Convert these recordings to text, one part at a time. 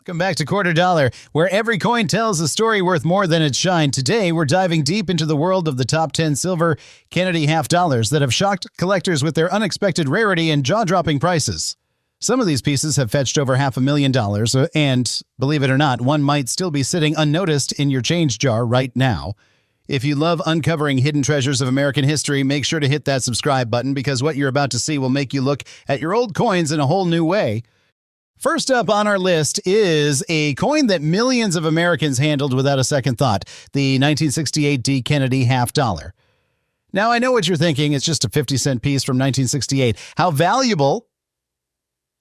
Welcome back to Quarter Dollar, where every coin tells a story worth more than its shine. Today, we're diving deep into the world of the top 10 silver Kennedy half dollars that have shocked collectors with their unexpected rarity and jaw-dropping prices. Some of these pieces have fetched over $500,000, and believe it or not, one might still be sitting unnoticed in your change jar right now. If you love uncovering hidden treasures of American history, make sure to hit that subscribe button because what you're about to see will make you look at your old coins in a whole new way. First up on our list is a coin that millions of Americans handled without a second thought, the 1968 D. Kennedy half dollar. Now, I know what you're thinking. It's just a 50-cent piece from 1968. How valuable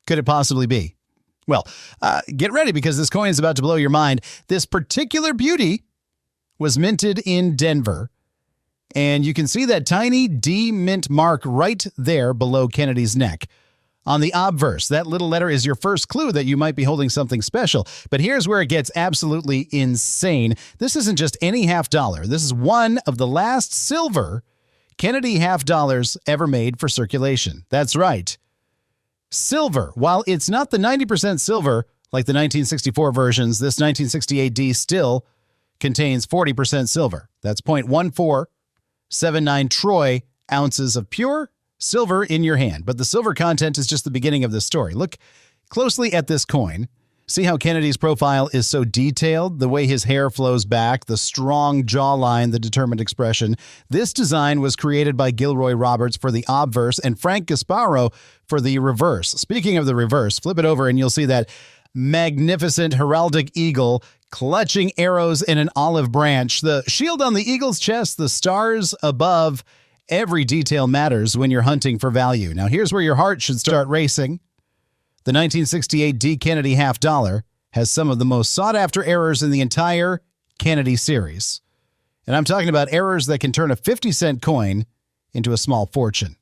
could it possibly be? Well, get ready because this coin is about to blow your mind. This particular beauty was minted in Denver, and you can see that tiny D mint mark right there below Kennedy's neck. On the obverse, that little letter is your first clue that you might be holding something special. But here's where it gets absolutely insane. This isn't just any half dollar. This is one of the last silver Kennedy half dollars ever made for circulation. That's right. Silver. While it's not the 90% silver like the 1964 versions, this 1968 D still contains 40% silver. That's 0.1479 troy ounces of pure silver in your hand. But the silver content is just the beginning of the story. Look closely at this coin. See how Kennedy's profile is so detailed? The way his hair flows back, the strong jawline, the determined expression. This design was created by Gilroy Roberts for the obverse and Frank Gasparo for the reverse. Speaking of the reverse, flip it over and you'll see that magnificent heraldic eagle clutching arrows in an olive branch. The shield on the eagle's chest, the stars above. Every detail matters when you're hunting for value. Now, here's where your heart should start racing. The 1968 D. Kennedy half dollar has some of the most sought-after errors in the entire Kennedy series. And I'm talking about errors that can turn a 50-cent coin into a small fortune.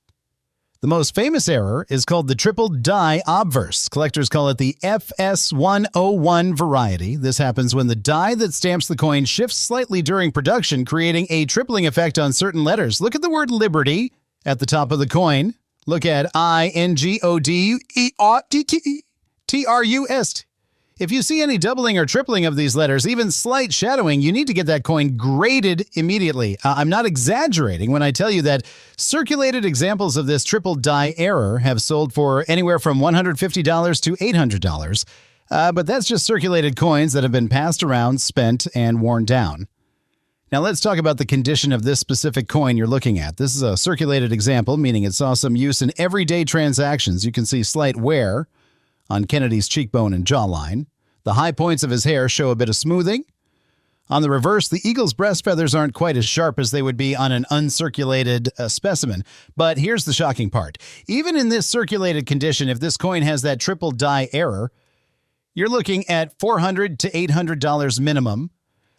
The most famous error is called the triple die obverse. Collectors call it the FS101 variety. This happens when the die that stamps the coin shifts slightly during production, creating a tripling effect on certain letters. Look at the word Liberty at the top of the coin. Look at INGODERTRUS. If you see any doubling or tripling of these letters, even slight shadowing, you need to get that coin graded immediately. I'm not exaggerating when I tell you that circulated examples of this triple die error have sold for anywhere from $150 to $800. But that's just circulated coins that have been passed around, spent, and worn down. Now let's talk about the condition of this specific coin you're looking at. This is a circulated example, meaning it saw some use in everyday transactions. You can see slight wear on Kennedy's cheekbone and jawline. The high points of his hair show a bit of smoothing. On the reverse, the eagle's breast feathers aren't quite as sharp as they would be on an uncirculated specimen. But here's the shocking part. Even in this circulated condition, if this coin has that triple die error, you're looking at $400 to $800 minimum.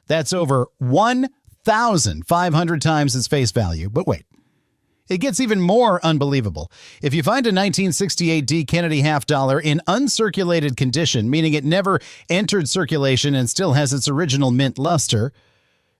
That's over 1,500 times its face value. But wait. It gets even more unbelievable. If you find a 1968 D. Kennedy half dollar in uncirculated condition, meaning it never entered circulation and still has its original mint luster,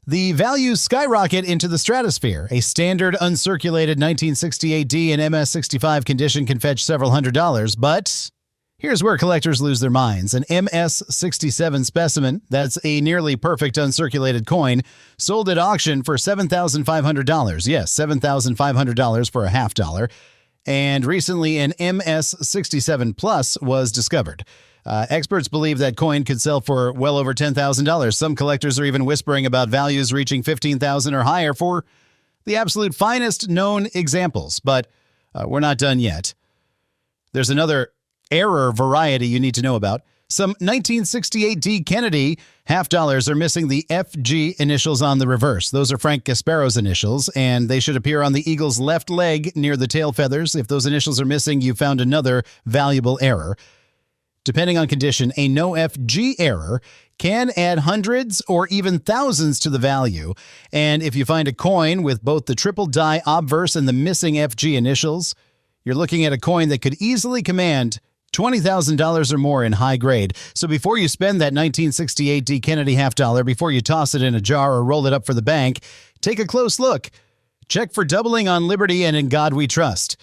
the values skyrocket into the stratosphere. A standard uncirculated 1968 D in MS65 condition can fetch several $100s, but here's where collectors lose their minds. An MS67 specimen, that's a nearly perfect uncirculated coin, sold at auction for $7,500. Yes, $7,500 for a half dollar. And recently an MS67 Plus was discovered. Experts believe that coin could sell for well over $10,000. Some collectors are even whispering about values reaching $15,000 or higher for the absolute finest known examples. But we're not done yet. There's another error variety you need to know about. Some 1968 D. Kennedy half dollars are missing the FG initials on the reverse. Those are Frank Gasparo's initials, and they should appear on the eagle's left leg near the tail feathers. If those initials are missing, you found another valuable error. Depending on condition, a no FG error can add hundreds or even thousands to the value. And if you find a coin with both the triple die obverse and the missing FG initials, you're looking at a coin that could easily command $20,000 or more in high grade. So before you spend that 1968 D. Kennedy half dollar, before you toss it in a jar or roll it up for the bank, take a close look. Check for doubling on Liberty and In God We Trust.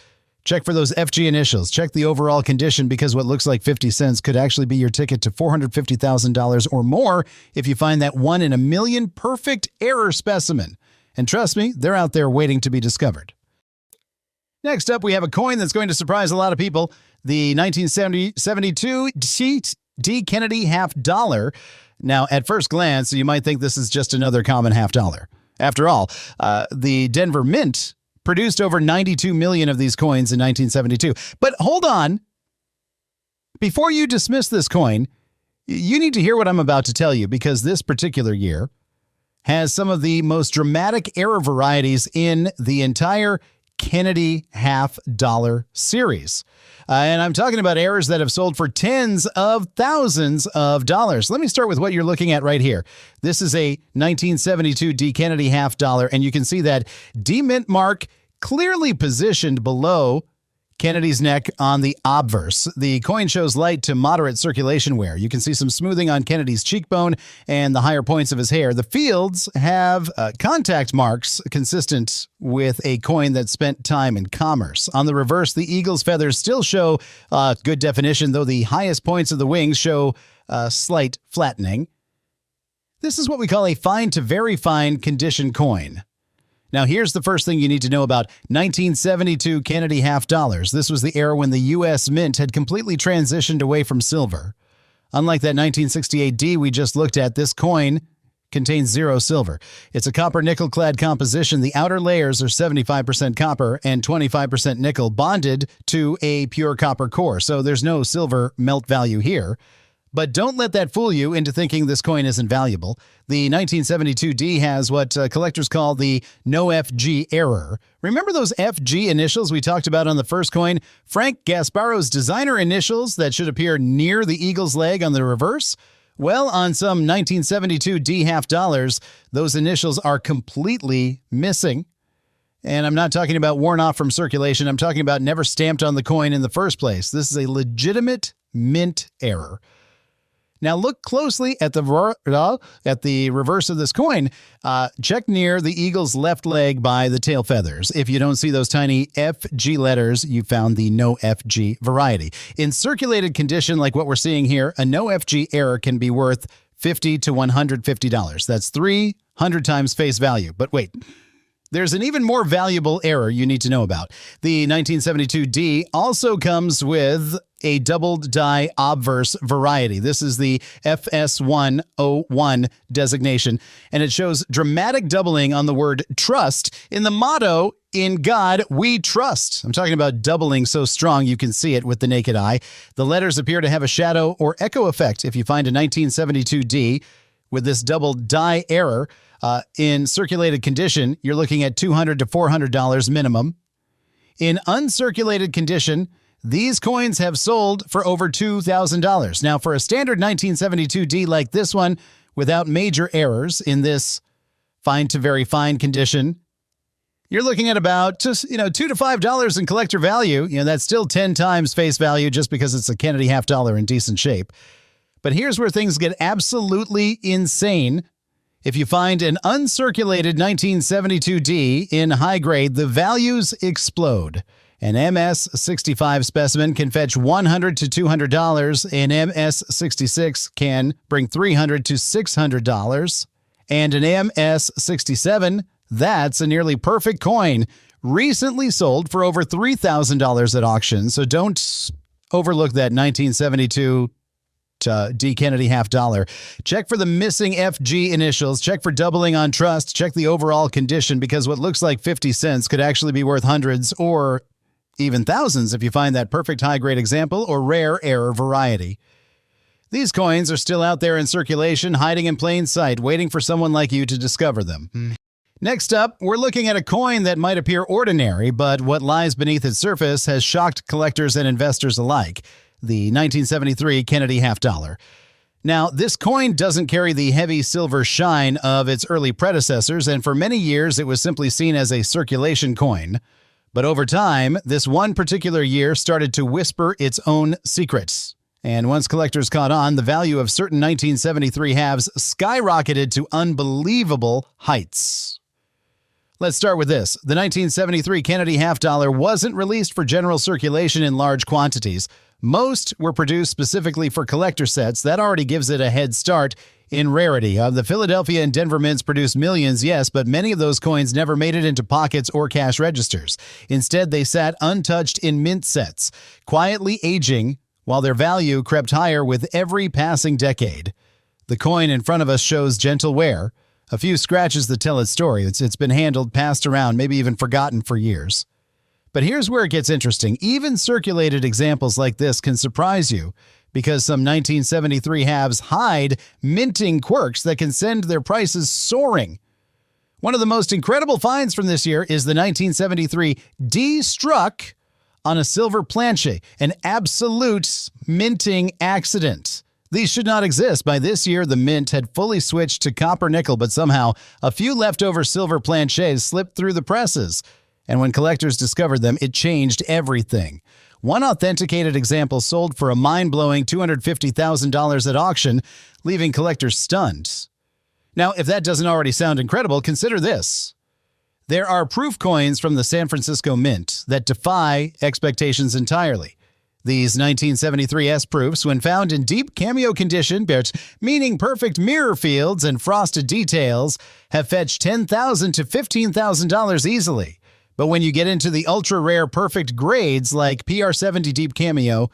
Check for those FG initials. Check the overall condition because what looks like 50 cents could actually be your ticket to $450,000 or more if you find that 1 in a million perfect error specimen. And trust me, they're out there waiting to be discovered. Next up, we have a coin that's going to surprise a lot of people. The 1972 D. Kennedy half dollar. Now, at first glance, you might think this is just another common half dollar. After all, the Denver Mint produced over 92 million of these coins in 1972. But hold on. Before you dismiss this coin, you need to hear what I'm about to tell you because this particular year has some of the most dramatic error varieties in the entire Kennedy half dollar series. And I'm talking about errors that have sold for tens of thousands of dollars. Let me start with what you're looking at right here. This is a 1972 D. Kennedy half dollar, and you can see that D mint mark clearly positioned below Kennedy's neck on the obverse. The coin shows light to moderate circulation wear. You can see some smoothing on Kennedy's cheekbone and the higher points of his hair. The fields have contact marks consistent with a coin that spent time in commerce. On the reverse, the eagle's feathers still show good definition, though the highest points of the wings show slight flattening. This is what we call a fine to very fine condition coin. Now, here's the first thing you need to know about 1972 Kennedy half dollars. This was the era when the U.S. Mint had completely transitioned away from silver. Unlike that 1968 D we just looked at, this coin contains 0 silver. It's a copper-nickel-clad composition. The outer layers are 75% copper and 25% nickel bonded to a pure copper core, so there's no silver melt value here. But don't let that fool you into thinking this coin isn't valuable. The 1972 D has what collectors call the no FG error. Remember those FG initials we talked about on the first coin? Frank Gasparo's designer initials that should appear near the eagle's leg on the reverse? Well, on some 1972 D half dollars, those initials are completely missing. And I'm not talking about worn off from circulation. I'm talking about never stamped on the coin in the first place. This is a legitimate mint error. Now look closely at the reverse of this coin. Check near the eagle's left leg by the tail feathers. If you don't see those tiny FG letters, you found the no FG variety. In circulated condition like what we're seeing here, a no FG error can be worth $50 to $150. That's 300 times face value. But wait. There's an even more valuable error you need to know about. The 1972 D also comes with a doubled die obverse variety. This is the FS101 designation, and it shows dramatic doubling on the word trust in the motto, "In God We Trust." I'm talking about doubling so strong you can see it with the naked eye. The letters appear to have a shadow or echo effect. If you find a 1972 D with this double die error, in circulated condition, you're looking at $200 to $400 minimum. In uncirculated condition, these coins have sold for over $2,000. Now, for a standard 1972 D like this one, without major errors in this fine to very fine condition, you're looking at about just, $2 to $5 in collector value. That's still 10 times face value just because it's a Kennedy half dollar in decent shape. But here's where things get absolutely insane. If you find an uncirculated 1972 D in high grade, the values explode. An MS-65 specimen can fetch $100 to $200. An MS-66 can bring $300 to $600. And an MS-67, that's a nearly perfect coin, recently sold for over $3,000 at auction. So don't overlook that 1972 D. Kennedy half dollar. Check for the missing FG initials. Check for doubling on trust. Check the overall condition because what looks like 50 cents could actually be worth hundreds or even thousands if you find that perfect high-grade example or rare error variety. These coins are still out there in circulation, hiding in plain sight, waiting for someone like you to discover them. Next up, we're looking at a coin that might appear ordinary, but what lies beneath its surface has shocked collectors and investors alike. The 1973 Kennedy half dollar. Now, this coin doesn't carry the heavy silver shine of its early predecessors, and for many years it was simply seen as a circulation coin. But over time, this one particular year started to whisper its own secrets. And once collectors caught on, the value of certain 1973 halves skyrocketed to unbelievable heights. Let's start with this. The 1973 Kennedy half-dollar wasn't released for general circulation in large quantities. Most were produced specifically for collector sets. That already gives it a head start in rarity. The Philadelphia and Denver mints produced millions, yes, but many of those coins never made it into pockets or cash registers. Instead, they sat untouched in mint sets, quietly aging while their value crept higher with every passing decade. The coin in front of us shows gentle wear. A few scratches that tell its story. It's been handled, passed around, maybe even forgotten for years. But here's where it gets interesting. Even circulated examples like this can surprise you because some 1973 halves hide minting quirks that can send their prices soaring. One of the most incredible finds from this year is the 1973 D struck on a silver planche, an absolute minting accident. These should not exist. By this year, the mint had fully switched to copper nickel, but somehow a few leftover silver planches slipped through the presses. And when collectors discovered them, it changed everything. One authenticated example sold for a mind-blowing $250,000 at auction, leaving collectors stunned. Now, if that doesn't already sound incredible, consider this. There are proof coins from the San Francisco Mint that defy expectations entirely. These 1973 S-proofs, when found in deep cameo condition, meaning perfect mirror fields and frosted details, have fetched $10,000 to $15,000 easily. But when you get into the ultra-rare perfect grades like PR70 Deep Cameo,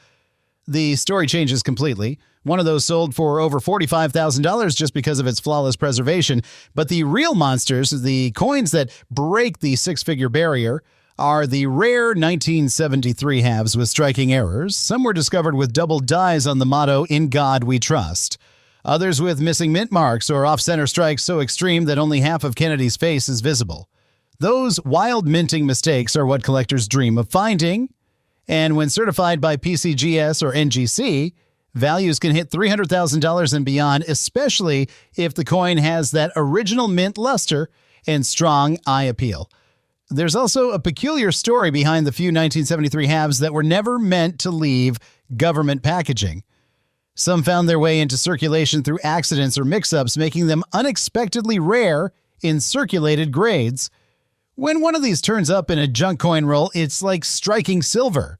the story changes completely. One of those sold for over $45,000 just because of its flawless preservation. But the real monsters, the coins that break the six-figure barrier, are the rare 1973 halves with striking errors. Some were discovered with double dies on the motto, "In God We Trust." Others with missing mint marks or off-center strikes so extreme that only half of Kennedy's face is visible. Those wild minting mistakes are what collectors dream of finding. And when certified by PCGS or NGC, values can hit $300,000 and beyond, especially if the coin has that original mint luster and strong eye appeal. There's also a peculiar story behind the few 1973 halves that were never meant to leave government packaging. Some found their way into circulation through accidents or mix-ups, making them unexpectedly rare in circulated grades. When one of these turns up in a junk coin roll, it's like striking silver.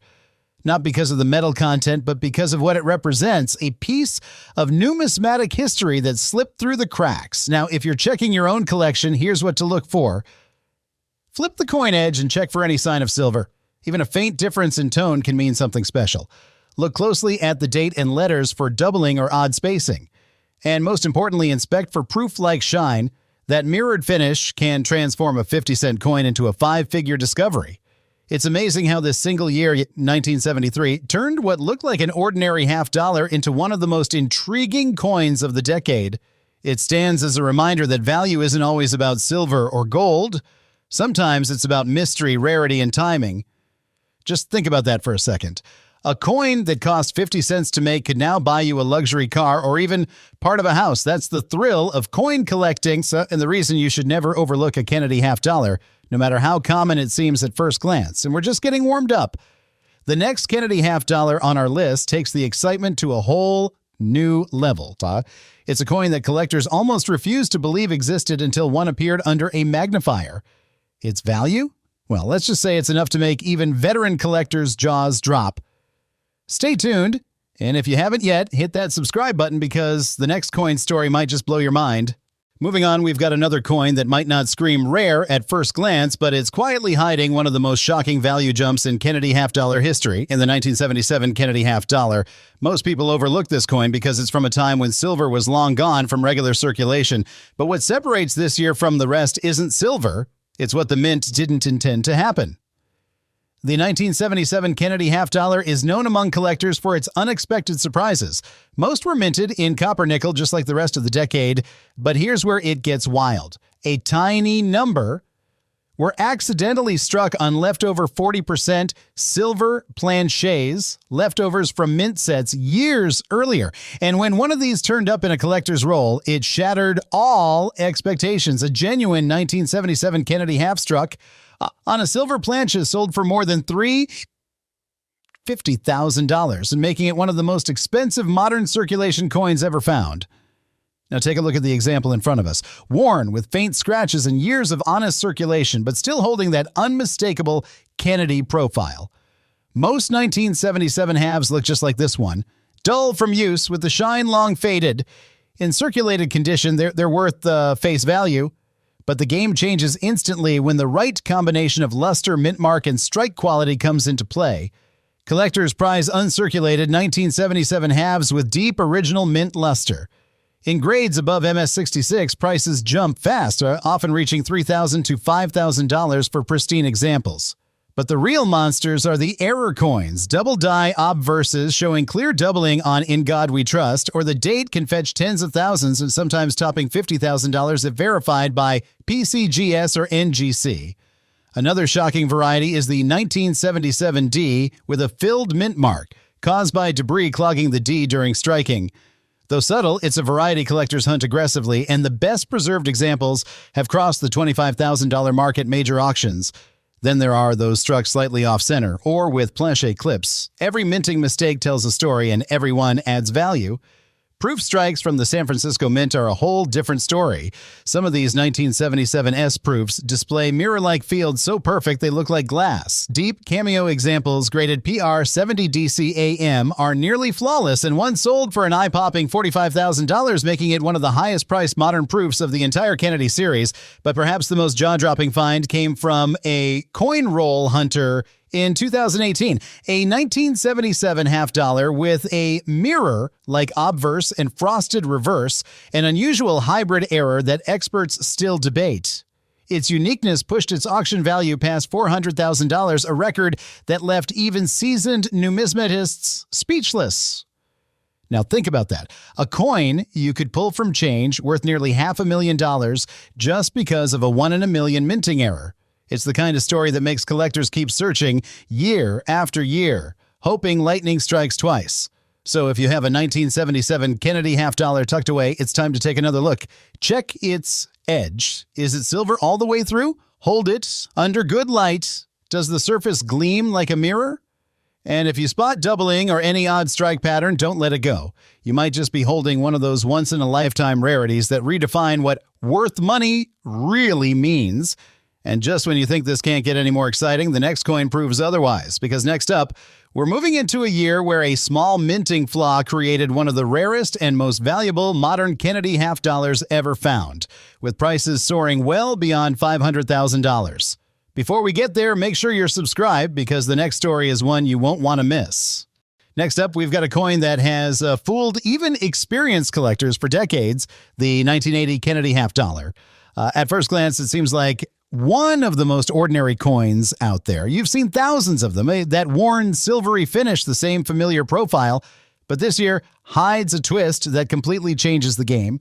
Not because of the metal content, but because of what it represents, a piece of numismatic history that slipped through the cracks. Now, if you're checking your own collection, here's what to look for. Flip the coin edge and check for any sign of silver. Even a faint difference in tone can mean something special. Look closely at the date and letters for doubling or odd spacing. And most importantly, inspect for proof-like shine. That mirrored finish can transform a 50-cent coin into a five-figure discovery. It's amazing how this single year, 1973, turned what looked like an ordinary half-dollar into one of the most intriguing coins of the decade. It stands as a reminder that value isn't always about silver or gold. Sometimes it's about mystery, rarity, and timing. Just think about that for a second. A coin that cost 50 cents to make could now buy you a luxury car or even part of a house. That's the thrill of coin collecting, and the reason you should never overlook a Kennedy half-dollar, no matter how common it seems at first glance. And we're just getting warmed up. The next Kennedy half-dollar on our list takes the excitement to a whole new level. It's a coin that collectors almost refused to believe existed until one appeared under a magnifier. Its value? Well, let's just say it's enough to make even veteran collectors' jaws drop. Stay tuned, and if you haven't yet, hit that subscribe button because the next coin story might just blow your mind. Moving on, we've got another coin that might not scream rare at first glance, but it's quietly hiding one of the most shocking value jumps in Kennedy half-dollar history. In the 1977 Kennedy half-dollar, most people overlook this coin because it's from a time when silver was long gone from regular circulation. But what separates this year from the rest isn't silver. It's what the mint didn't intend to happen. The 1977 Kennedy half-dollar is known among collectors for its unexpected surprises. Most were minted in copper-nickel just like the rest of the decade, but here's where it gets wild. A tiny number were accidentally struck on leftover 40% silver planches, leftovers from mint sets years earlier. And when one of these turned up in a collector's roll, it shattered all expectations. A genuine 1977 Kennedy half-struck on a silver planche sold for more than $350,000 and making it one of the most expensive modern circulation coins ever found. Now take a look at the example in front of us. Worn with faint scratches and years of honest circulation, but still holding that unmistakable Kennedy profile. Most 1977 halves look just like this one. Dull from use with the shine long faded. In circulated condition, they're worth face value. But the game changes instantly when the right combination of luster, mint mark, and strike quality comes into play. Collectors prize uncirculated 1977 halves with deep original mint luster. In grades above MS66, prices jump fast, often reaching $3,000 to $5,000 for pristine examples. But the real monsters are the error coins, double die obverses showing clear doubling on In God We Trust, or the date can fetch tens of thousands and sometimes topping $50,000 if verified by PCGS or NGC. Another shocking variety is the 1977D with a filled mint mark, caused by debris clogging the D during striking. Though subtle, it's a variety collectors hunt aggressively, and the best preserved examples have crossed the $25,000 mark at major auctions. Then there are those struck slightly off-center, or with planche clips. Every minting mistake tells a story, and every one adds value. Proof strikes from the San Francisco Mint are a whole different story. Some of these 1977S proofs display mirror-like fields so perfect they look like glass. Deep cameo examples graded PR 70 DC-AM are nearly flawless, and one sold for an eye-popping $45,000, making it one of the highest-priced modern proofs of the entire Kennedy series. But perhaps the most jaw-dropping find came from a coin roll hunter in 2018, a 1977 half dollar with a mirror like obverse and frosted reverse, an unusual hybrid error that experts still debate. Its uniqueness pushed its auction value past $400,000, a record that left even seasoned numismatists speechless. Now think about that. A coin you could pull from change worth nearly $500,000 just because of a 1 in a million minting error. It's the kind of story that makes collectors keep searching year after year, hoping lightning strikes twice. So if you have a 1977 Kennedy half dollar tucked away, it's time to take another look. Check its edge. Is it silver all the way through? Hold it under good light. Does the surface gleam like a mirror? And if you spot doubling or any odd strike pattern, don't let it go. You might just be holding one of those once-in-a-lifetime rarities that redefine what worth money really means. And just when you think this can't get any more exciting, the next coin proves otherwise. Because next up, we're moving into a year where a small minting flaw created one of the rarest and most valuable modern Kennedy half dollars ever found, with prices soaring well beyond $500,000. Before we get there, make sure you're subscribed because the next story is one you won't want to miss. Next up, we've got a coin that has fooled even experienced collectors for decades, the 1980 Kennedy half dollar. At first glance, it seems like one of the most ordinary coins out there. You've seen thousands of them, that worn silvery finish, the same familiar profile, but this year hides a twist that completely changes the game.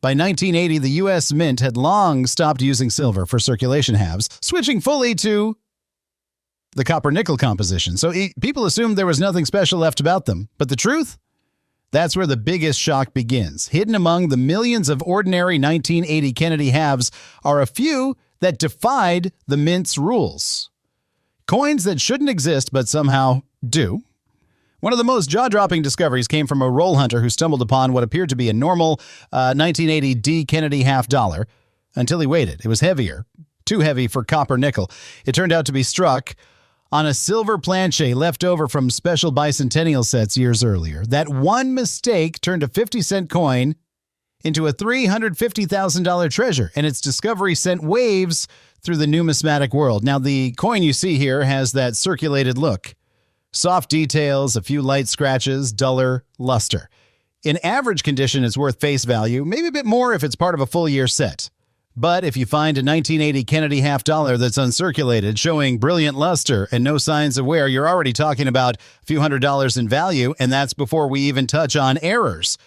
By 1980, the U.S. Mint had long stopped using silver for circulation halves, switching fully to the copper-nickel composition. So people assumed there was nothing special left about them. But the truth? That's where the biggest shock begins. Hidden among the millions of ordinary 1980 Kennedy halves are a few that defied the Mint's rules. Coins that shouldn't exist but somehow do. One of the most jaw-dropping discoveries came from a roll hunter who stumbled upon what appeared to be a normal 1980 D Kennedy half dollar until he weighed it. It was heavier, too heavy for copper nickel. It turned out to be struck on a silver planche left over from special bicentennial sets years earlier. That one mistake turned a 50-cent coin into a $350,000 treasure, and its discovery sent waves through the numismatic world. Now, the coin you see here has that circulated look. Soft details, a few light scratches, duller luster. In average condition, it's worth face value, maybe a bit more if it's part of a full year set. But if you find a 1980 Kennedy half dollar that's uncirculated, showing brilliant luster and no signs of wear, you're already talking about a few $100s in value, and that's before we even touch on errors.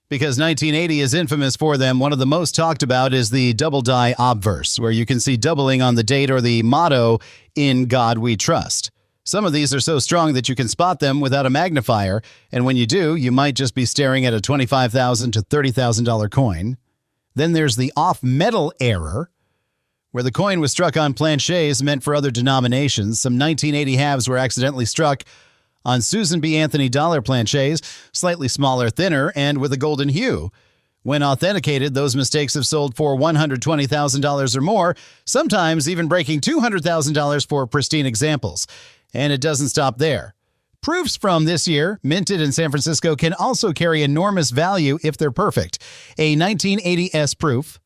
Because 1980 is infamous for them, one of the most talked about is the double die obverse, where you can see doubling on the date or the motto, "In God We Trust." Some of these are so strong that you can spot them without a magnifier, and when you do, you might just be staring at a $25,000 to $30,000 coin. Then there's the off-metal error, where the coin was struck on planches meant for other denominations. Some 1980 halves were accidentally struck on Susan B. Anthony dollar planches, slightly smaller, thinner, and with a golden hue. When authenticated, those mistakes have sold for $120,000 or more, sometimes even breaking $200,000 for pristine examples. And it doesn't stop there. Proofs from this year, minted in San Francisco, can also carry enormous value if they're perfect. A 1980S proof,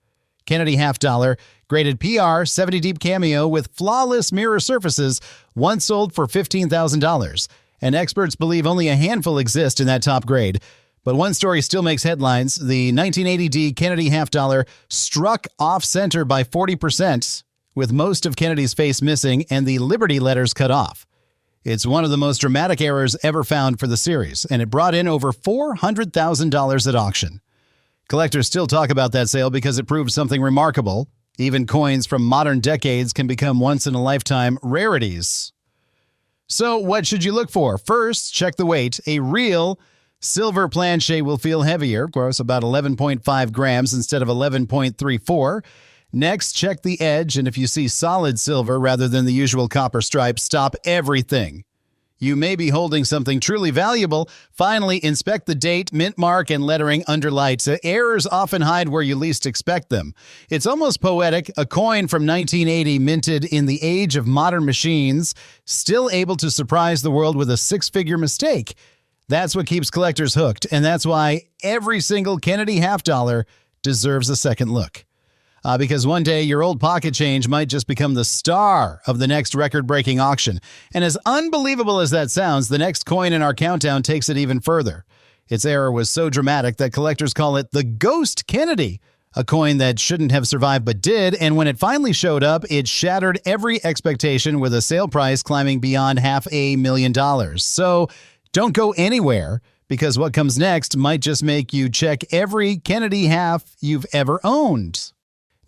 Kennedy half dollar, graded PR 70 deep cameo with flawless mirror surfaces, once sold for $15,000. And experts believe only a handful exist in that top grade. But one story still makes headlines. The 1980D Kennedy half dollar struck off-center by 40%, with most of Kennedy's face missing and the Liberty letters cut off. It's one of the most dramatic errors ever found for the series, and it brought in over $400,000 at auction. Collectors still talk about that sale because it proved something remarkable. Even coins from modern decades can become once-in-a-lifetime rarities. So what should you look for? First, check the weight. A real silver planche will feel heavier, gross about 11.5 grams instead of 11.34. Next, check the edge, and if you see solid silver rather than the usual copper stripe, stop everything. You may be holding something truly valuable. Finally, inspect the date, mint mark, and lettering under lights. Errors often hide where you least expect them. It's almost poetic. A coin from 1980 minted in the age of modern machines, still able to surprise the world with a six-figure mistake. That's what keeps collectors hooked, and that's why every single Kennedy half dollar deserves a second look. Because one day your old pocket change might just become the star of the next record-breaking auction. And as unbelievable as that sounds, the next coin in our countdown takes it even further. Its error was so dramatic that collectors call it the Ghost Kennedy, a coin that shouldn't have survived but did, and when it finally showed up, it shattered every expectation with a sale price climbing beyond $500,000. So don't go anywhere, because what comes next might just make you check every Kennedy half you've ever owned.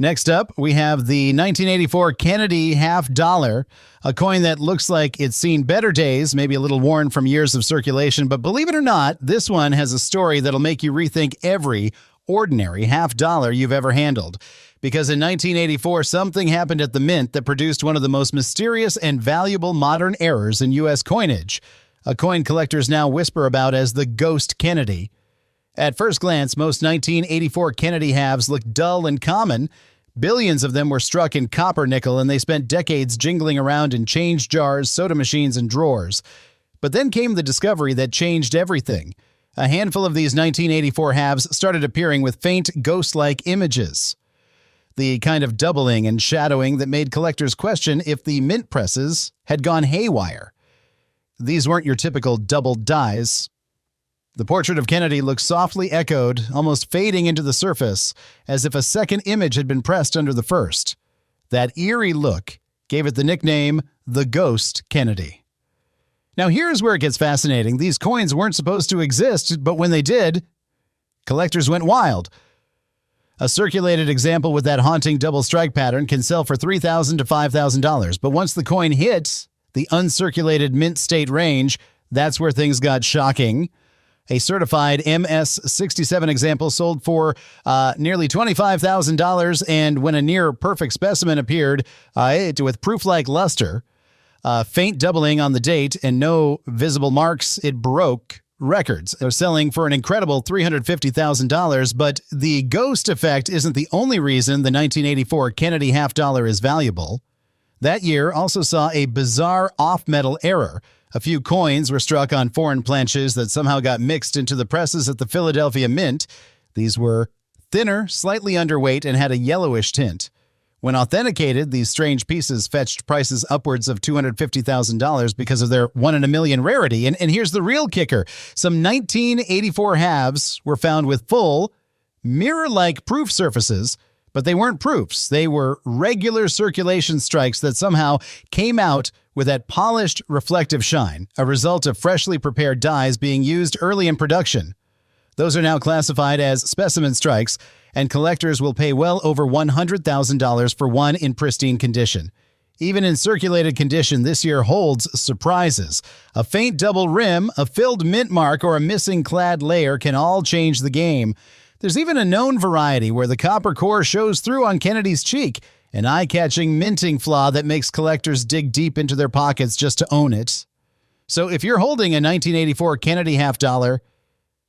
Next up, we have the 1984 Kennedy half dollar, a coin that looks like it's seen better days, maybe a little worn from years of circulation, but believe it or not, this one has a story that'll make you rethink every ordinary half dollar you've ever handled. Because in 1984, something happened at the mint that produced one of the most mysterious and valuable modern errors in U.S. coinage, a coin collectors now whisper about as the Ghost Kennedy. At first glance, most 1984 Kennedy halves looked dull and common. Billions of them were struck in copper nickel, and they spent decades jingling around in change jars, soda machines, and drawers. But then came the discovery that changed everything. A handful of these 1984 halves started appearing with faint, ghost-like images. The kind of doubling and shadowing that made collectors question if the mint presses had gone haywire. These weren't your typical doubled dies. The portrait of Kennedy looked softly echoed, almost fading into the surface, as if a second image had been pressed under the first. That eerie look gave it the nickname, the Ghost Kennedy. Now here's where it gets fascinating. These coins weren't supposed to exist, but when they did, collectors went wild. A circulated example with that haunting double strike pattern can sell for $3,000 to $5,000, but once the coin hit the uncirculated mint state range, that's where things got shocking. A certified MS-67 example sold for nearly $25,000, and when a near-perfect specimen appeared with proof-like luster, faint doubling on the date, and no visible marks, it broke records. They're selling for an incredible $350,000, but the ghost effect isn't the only reason the 1984 Kennedy half dollar is valuable. That year also saw a bizarre off-metal error. A few coins were struck on foreign planches that somehow got mixed into the presses at the Philadelphia Mint. These were thinner, slightly underweight, and had a yellowish tint. When authenticated, these strange pieces fetched prices upwards of $250,000 because of their one-in-a-million rarity. And here's the real kicker. Some 1984 halves were found with full, mirror-like proof surfaces, but they weren't proofs. They were regular circulation strikes that somehow came out with that polished, reflective shine, a result of freshly prepared dies being used early in production. Those are now classified as specimen strikes, and collectors will pay well over $100,000 for one in pristine condition. Even in circulated condition, this year holds surprises. A faint double rim, a filled mint mark, or a missing clad layer can all change the game. There's even a known variety where the copper core shows through on Kennedy's cheek, an eye-catching minting flaw that makes collectors dig deep into their pockets just to own it. So if you're holding a 1984 Kennedy half dollar,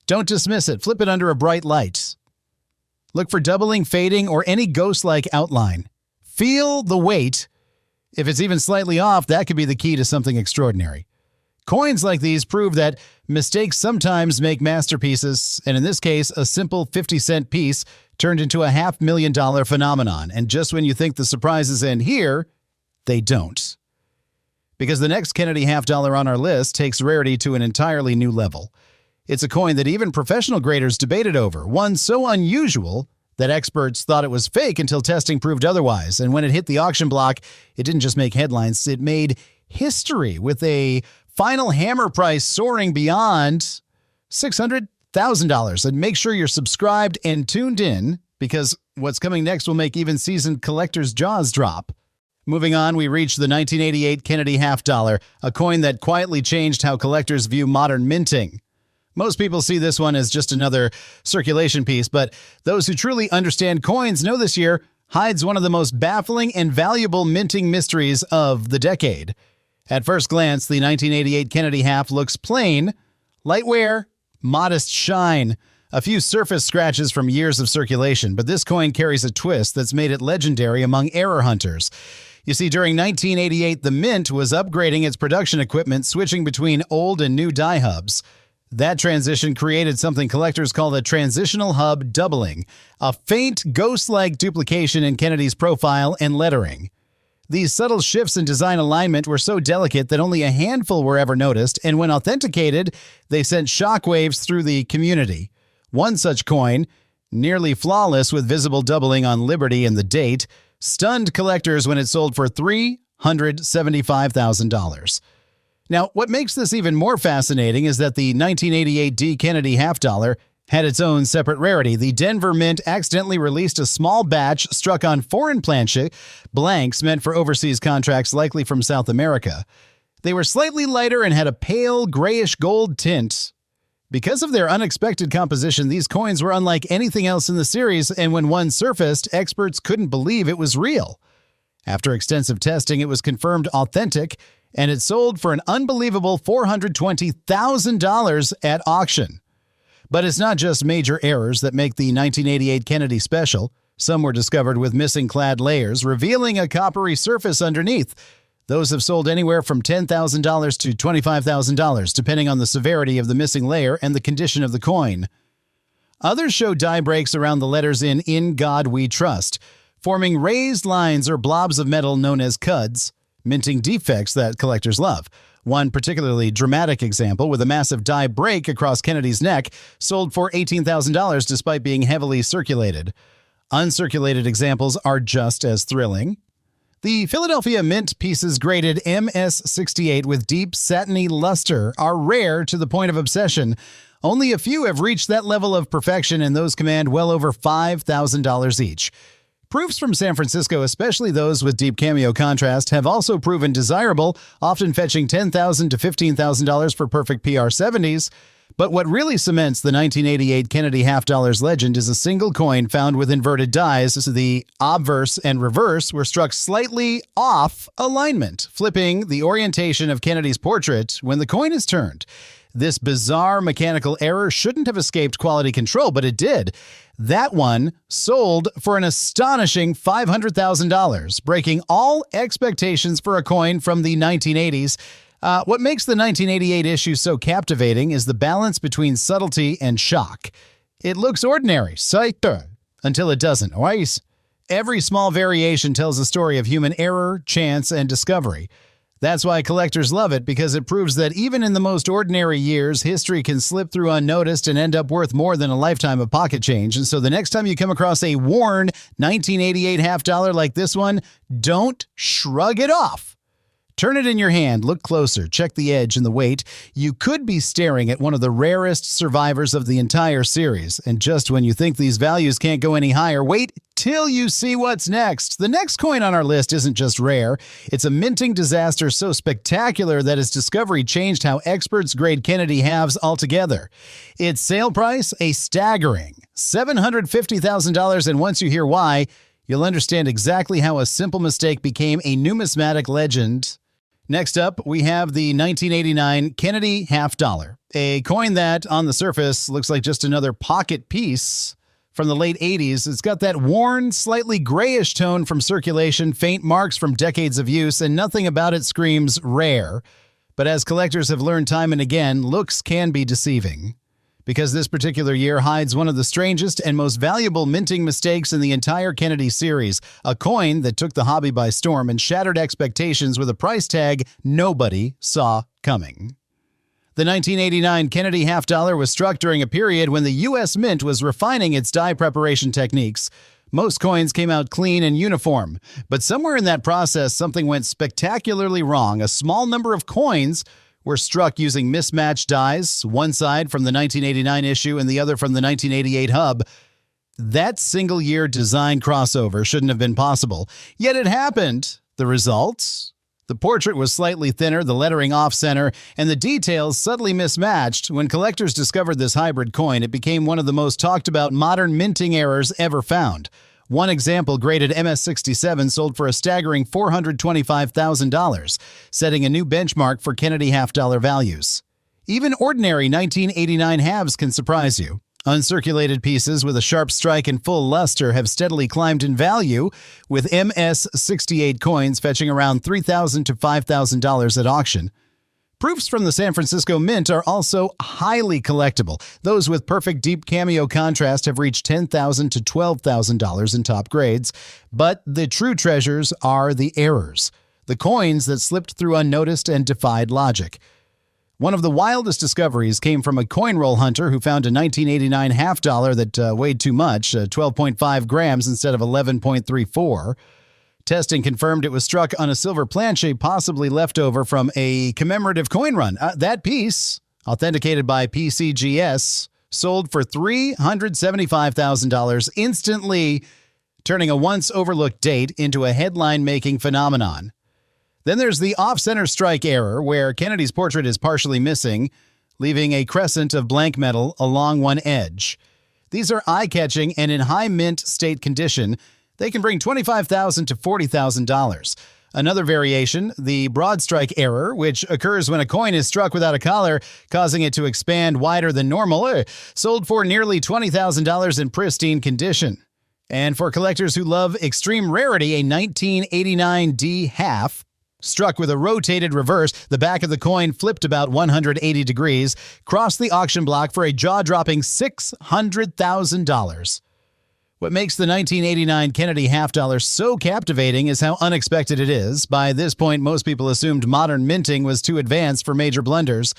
don't dismiss it. Flip it under a bright light. Look for doubling, fading, or any ghost-like outline. Feel the weight. If it's even slightly off, that could be the key to something extraordinary. Coins like these prove that mistakes sometimes make masterpieces, and in this case, a simple 50-cent piece turned into a $500,000 phenomenon. And just when you think the surprises end here, they don't. Because the next Kennedy $50 on our list takes rarity to an entirely new level. It's a coin that even professional graders debated over, one so unusual that experts thought it was fake until testing proved otherwise. And when it hit the auction block, it didn't just make headlines, it made history with a final hammer price soaring beyond $600,000. And make sure you're subscribed and tuned in, because what's coming next will make even seasoned collectors' jaws drop. Moving on, we reach the 1988 Kennedy $50, a coin that quietly changed how collectors view modern minting. Most people see this one as just another circulation piece, but those who truly understand coins know this year hides one of the most baffling and valuable minting mysteries of the decade. At first glance, the 1988 Kennedy half looks plain, light wear, modest shine, a few surface scratches from years of circulation, but this coin carries a twist that's made it legendary among error hunters. You see, during 1988, the Mint was upgrading its production equipment, switching between old and new die hubs. That transition created something collectors call a transitional hub doubling, a faint, ghost-like duplication in Kennedy's profile and lettering. These subtle shifts in design alignment were so delicate that only a handful were ever noticed, and when authenticated, they sent shockwaves through the community. One such coin, nearly flawless with visible doubling on Liberty and the date, stunned collectors when it sold for $375,000. Now, what makes this even more fascinating is that the 1988 D. Kennedy $50 had its own separate rarity. The Denver Mint accidentally released a small batch struck on foreign planche blanks meant for overseas contracts, likely from South America. They were slightly lighter and had a pale grayish gold tint. Because of their unexpected composition, these coins were unlike anything else in the series, and when one surfaced, experts couldn't believe it was real. After extensive testing, it was confirmed authentic, and it sold for an unbelievable $420,000 at auction. But it's not just major errors that make the 1988 Kennedy special. Some were discovered with missing clad layers, revealing a coppery surface underneath. Those have sold anywhere from $10,000 to $25,000, depending on the severity of the missing layer and the condition of the coin. Others show die breaks around the letters In God We Trust, forming raised lines or blobs of metal known as cuds, minting defects that collectors love. One particularly dramatic example, with a massive die break across Kennedy's neck, sold for $18,000 despite being heavily circulated. Uncirculated examples are just as thrilling. The Philadelphia Mint pieces graded MS68 with deep satiny luster are rare to the point of obsession. Only a few have reached that level of perfection, and those command well over $5,000 each. Proofs from San Francisco, especially those with deep cameo contrast, have also proven desirable, often fetching $10,000 to $15,000 for perfect PR70s. But what really cements the 1988 Kennedy $50 legend is a single coin found with inverted dies. The obverse and reverse were struck slightly off alignment, flipping the orientation of Kennedy's portrait when the coin is turned. This bizarre mechanical error shouldn't have escaped quality control, but it did. That one sold for an astonishing $500,000, breaking all expectations for a coin from the 1980s. What makes the 1988 issue so captivating is the balance between subtlety and shock. It looks ordinary, until it doesn't. Every small variation tells a story of human error, chance, and discovery. That's why collectors love it, because it proves that even in the most ordinary years, history can slip through unnoticed and end up worth more than a lifetime of pocket change. And so the next time you come across a worn 1988 $50 like this one, don't shrug it off. Turn it in your hand, look closer, check the edge and the weight. You could be staring at one of the rarest survivors of the entire series. And just when you think these values can't go any higher, wait till you see what's next. The next coin on our list isn't just rare. It's a minting disaster so spectacular that its discovery changed how experts grade Kennedy halves altogether. Its sale price, a staggering $750,000, and once you hear why, you'll understand exactly how a simple mistake became a numismatic legend. Next up, we have the 1989 Kennedy $50, a coin that, on the surface, looks like just another pocket piece from the late 80s. It's got that worn, slightly grayish tone from circulation, faint marks from decades of use, and nothing about it screams rare. But as collectors have learned time and again, looks can be deceiving. Because this particular year hides one of the strangest and most valuable minting mistakes in the entire Kennedy series, a coin that took the hobby by storm and shattered expectations with a price tag nobody saw coming. The 1989 Kennedy half dollar was struck during a period when the U.S. Mint was refining its die preparation techniques. Most coins came out clean and uniform, but somewhere in that process something went spectacularly wrong. A small number of coins were struck using mismatched dies, one side from the 1989 issue and the other from the 1988 hub. That single-year design crossover shouldn't have been possible, yet it happened. The results? The portrait was slightly thinner, the lettering off-center, and the details subtly mismatched. When collectors discovered this hybrid coin, it became one of the most talked-about modern minting errors ever found. One example, graded MS-67, sold for a staggering $425,000, setting a new benchmark for Kennedy half-dollar values. Even ordinary 1989 halves can surprise you. Uncirculated pieces with a sharp strike and full luster have steadily climbed in value, with MS-68 coins fetching around $3,000 to $5,000 at auction. Proofs from the San Francisco Mint are also highly collectible. Those with perfect deep cameo contrast have reached $10,000 to $12,000 in top grades. But the true treasures are the errors, the coins that slipped through unnoticed and defied logic. One of the wildest discoveries came from a coin roll hunter who found a 1989 half dollar that weighed too much, 12.5 grams instead of 11.34. Testing confirmed it was struck on a silver planchet possibly left over from a commemorative coin run. That piece, authenticated by PCGS, sold for $375,000, instantly turning a once-overlooked date into a headline-making phenomenon. Then there's the off-center strike error, where Kennedy's portrait is partially missing, leaving a crescent of blank metal along one edge. These are eye-catching and in high mint state condition. They can bring $25,000 to $40,000. Another variation, the broad strike error, which occurs when a coin is struck without a collar, causing it to expand wider than normal, sold for nearly $20,000 in pristine condition. And for collectors who love extreme rarity, a 1989 D half, struck with a rotated reverse, the back of the coin flipped about 180 degrees, crossed the auction block for a jaw-dropping $600,000. What makes the 1989 Kennedy half dollar so captivating is how unexpected it is. By this point, most people assumed modern minting was too advanced for major blunders.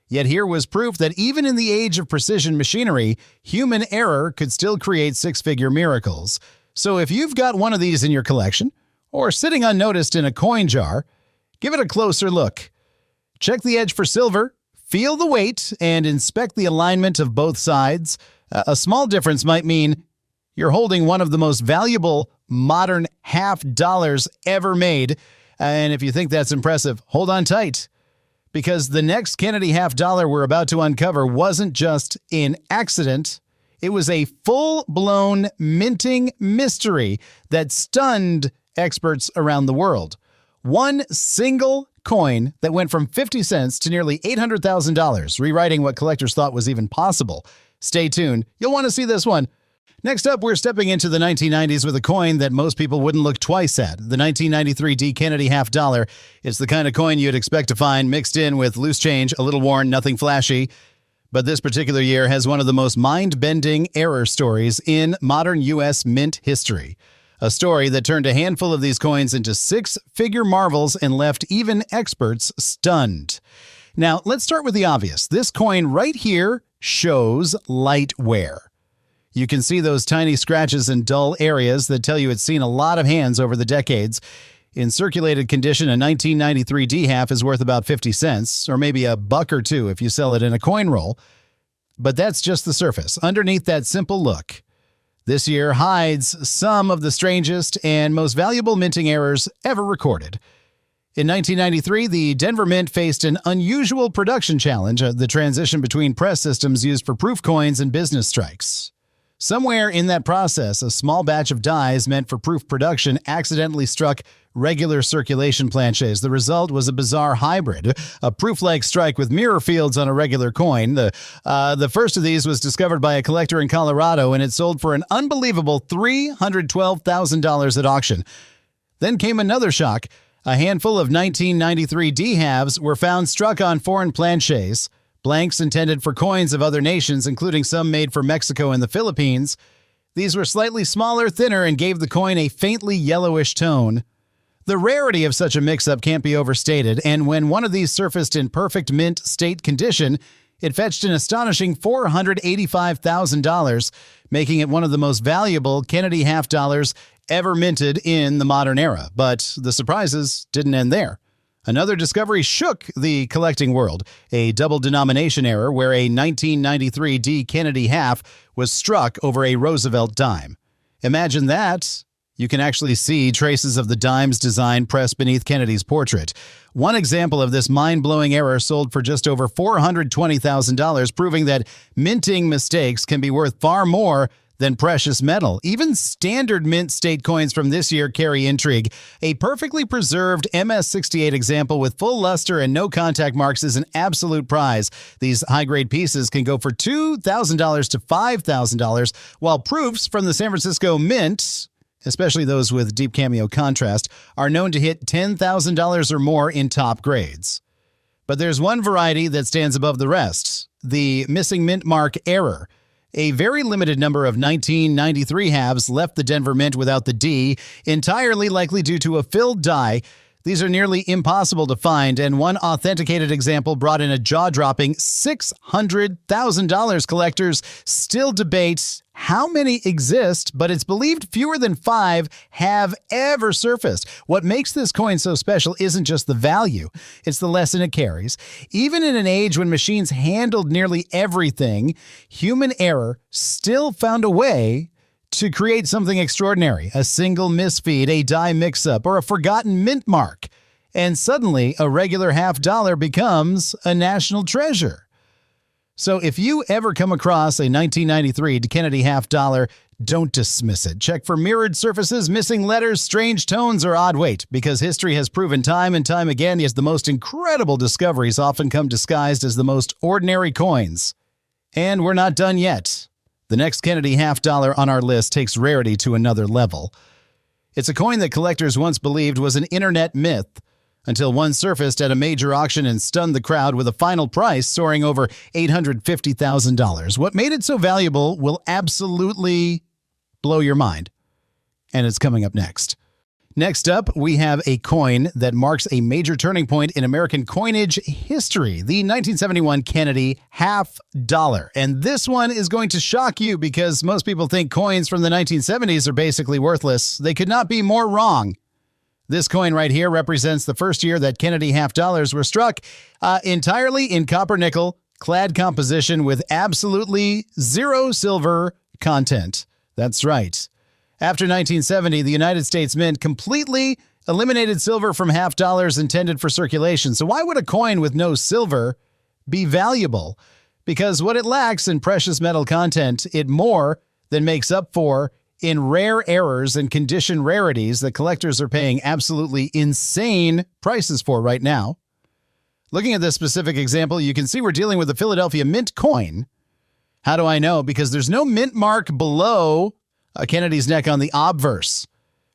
Yet here was proof that even in the age of precision machinery, human error could still create six-figure miracles. So if you've got one of these in your collection, or sitting unnoticed in a coin jar, give it a closer look. Check the edge for silver, feel the weight, and inspect the alignment of both sides. A small difference might mean you're holding one of the most valuable modern half dollars ever made. And if you think that's impressive, hold on tight. Because the next Kennedy half dollar we're about to uncover wasn't just an accident. It was a full-blown minting mystery that stunned experts around the world. One single coin that went from 50 cents to nearly $800,000, rewriting what collectors thought was even possible. Stay tuned. You'll want to see this one. Next up, we're stepping into the 1990s with a coin that most people wouldn't look twice at, the 1993 D Kennedy half dollar. It's the kind of coin you'd expect to find mixed in with loose change, a little worn, nothing flashy. But this particular year has one of the most mind-bending error stories in modern U.S. mint history. A story that turned a handful of these coins into six-figure marvels and left even experts stunned. Now, let's start with the obvious. This coin right here shows light wear. You can see those tiny scratches in dull areas that tell you it's seen a lot of hands over the decades. In circulated condition, a 1993 D half is worth about 50 cents, or maybe a buck or two if you sell it in a coin roll. But that's just the surface. Underneath that simple look, this year hides some of the strangest and most valuable minting errors ever recorded. In 1993, the Denver Mint faced an unusual production challenge, the transition between press systems used for proof coins and business strikes. Somewhere in that process, a small batch of dies meant for proof production accidentally struck regular circulation planchets. The result was a bizarre hybrid, a proof-like strike with mirror fields on a regular coin. The first of these was discovered by a collector in Colorado, and it sold for an unbelievable $312,000 at auction. Then came another shock. A handful of 1993 D-halves were found struck on foreign planchets, blanks intended for coins of other nations, including some made for Mexico and the Philippines. These were slightly smaller, thinner, and gave the coin a faintly yellowish tone. The rarity of such a mix-up can't be overstated, and when one of these surfaced in perfect mint state condition, it fetched an astonishing $485,000, making it one of the most valuable Kennedy half dollars ever minted in the modern era. But the surprises didn't end there. Another discovery shook the collecting world, a double denomination error where a 1993 D Kennedy half was struck over a Roosevelt dime. Imagine that. You can actually see traces of the dime's design pressed beneath Kennedy's portrait. One example of this mind-blowing error sold for just over $420,000, proving that minting mistakes can be worth far more than precious metal. Even standard mint state coins from this year carry intrigue. A perfectly preserved MS-68 example with full luster and no contact marks is an absolute prize. These high-grade pieces can go for $2,000 to $5,000, while proofs from the San Francisco Mint, especially those with deep cameo contrast, are known to hit $10,000 or more in top grades. But there's one variety that stands above the rest, the missing mint mark error. A very limited number of 1993 halves left the Denver Mint without the D, entirely likely due to a filled die. These are nearly impossible to find, and one authenticated example brought in a jaw-dropping $600,000. Collectors still debate how many exist, but it's believed fewer than 5 have ever surfaced. What makes this coin so special isn't just the value, it's the lesson it carries. Even in an age when machines handled nearly everything, human error still found a way to create something extraordinary, a single misfeed, a die mix-up, or a forgotten mint mark. And suddenly, a regular half dollar becomes a national treasure. So if you ever come across a 1993 Kennedy half dollar, don't dismiss it. Check for mirrored surfaces, missing letters, strange tones, or odd weight, because history has proven time and time again the most incredible discoveries often come disguised as the most ordinary coins. And we're not done yet. The next Kennedy half dollar on our list takes rarity to another level. It's a coin that collectors once believed was an internet myth, until one surfaced at a major auction and stunned the crowd with a final price soaring over $850,000. What made it so valuable will absolutely blow your mind. And it's coming up next. Next up, we have a coin that marks a major turning point in American coinage history, the 1971 Kennedy half dollar. And this one is going to shock you because most people think coins from the 1970s are basically worthless. They could not be more wrong. This coin right here represents the first year that Kennedy half dollars were struck entirely in copper nickel, clad composition with absolutely zero silver content. That's right. After 1970, the United States Mint completely eliminated silver from half dollars intended for circulation. So why would a coin with no silver be valuable? Because what it lacks in precious metal content, it more than makes up for in rare errors and condition rarities that collectors are paying absolutely insane prices for right now. Looking at this specific example, you can see we're dealing with the Philadelphia Mint coin. How do I know? Because there's no mint mark below Kennedy's neck on the obverse.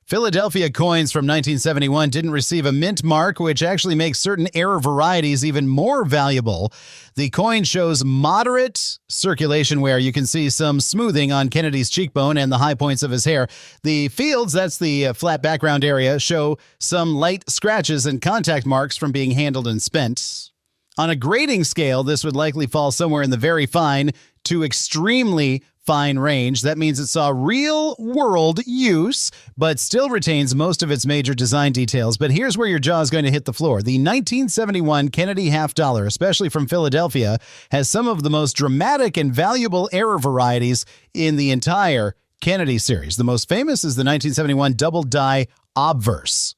Philadelphia coins from 1971 didn't receive a mint mark, which actually makes certain error varieties even more valuable. The coin shows moderate circulation wear. You can see some smoothing on Kennedy's cheekbone and the high points of his hair. The fields, that's the flat background area, show some light scratches and contact marks from being handled and spent. On a grading scale, this would likely fall somewhere in the very fine to extremely fine range. That means it saw real-world use, but still retains most of its major design details. But here's where your jaw is going to hit the floor. The 1971 Kennedy half dollar, especially from Philadelphia, has some of the most dramatic and valuable error varieties in the entire Kennedy series. The most famous is the 1971 double die obverse.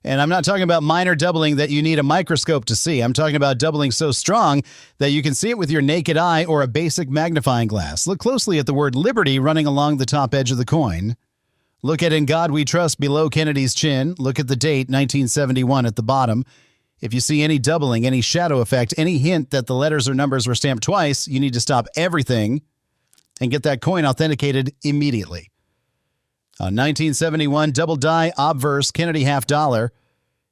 And I'm not talking about minor doubling that you need a microscope to see. I'm talking about doubling so strong that you can see it with your naked eye or a basic magnifying glass. Look closely at the word liberty running along the top edge of the coin. Look at "In God We Trust" below Kennedy's chin. Look at the date, 1971, at the bottom. If you see any doubling, any shadow effect, any hint that the letters or numbers were stamped twice, you need to stop everything and get that coin authenticated immediately. A 1971 double die obverse Kennedy half dollar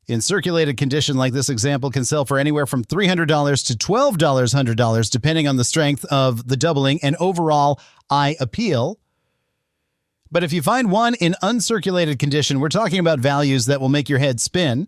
in circulated condition like this example can sell for anywhere from $300 to $1,200, depending on the strength of the doubling and overall eye appeal. But if you find one in uncirculated condition, we're talking about values that will make your head spin.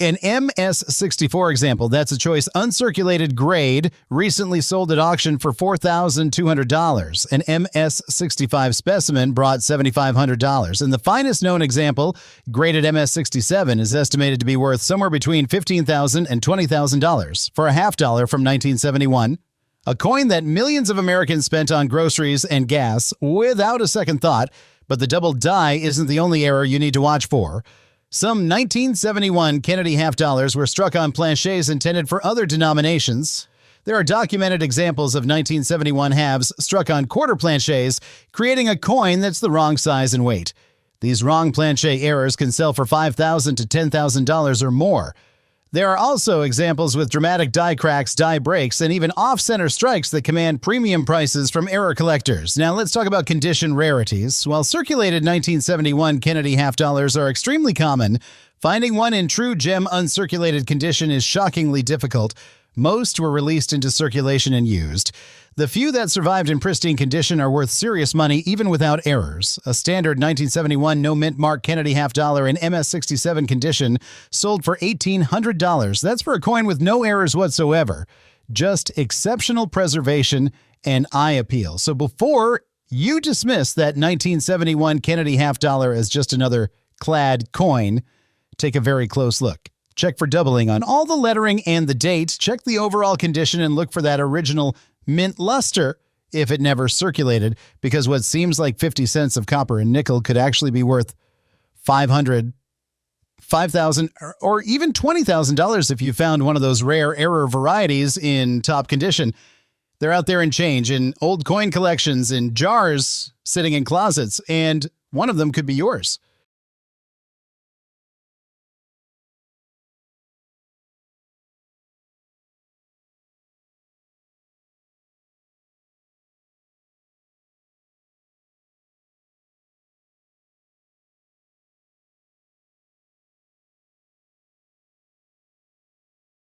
An MS64 example, that's a choice uncirculated grade, recently sold at auction for $4,200. An MS65 specimen brought $7,500. And the finest known example, graded MS67, is estimated to be worth somewhere between $15,000 and $20,000 for a half dollar from 1971. A coin that millions of Americans spent on groceries and gas without a second thought, but the double die isn't the only error you need to watch for. Some 1971 Kennedy half dollars were struck on planchets intended for other denominations. There are documented examples of 1971 halves struck on quarter planchets, creating a coin that's the wrong size and weight. These wrong planchet errors can sell for $5,000 to $10,000 or more. There are also examples with dramatic die cracks, die breaks, and even off-center strikes that command premium prices from error collectors. Now let's talk about condition rarities. While circulated 1971 Kennedy half dollars are extremely common, finding one in true gem uncirculated condition is shockingly difficult. Most were released into circulation and used. The few that survived in pristine condition are worth serious money even without errors. A standard 1971 no mint mark Kennedy half dollar in MS67 condition sold for $1,800. That's for a coin with no errors whatsoever. Just exceptional preservation and eye appeal. So before you dismiss that 1971 Kennedy half dollar as just another clad coin, take a very close look. Check for doubling on all the lettering and the date. Check the overall condition and look for that original mint luster if it never circulated, because what seems like 50 cents of copper and nickel could actually be worth $500, $5,000, or even $20,000 if you found one of those rare error varieties in top condition. They're out there in change, in old coin collections, in jars sitting in closets, and one of them could be yours.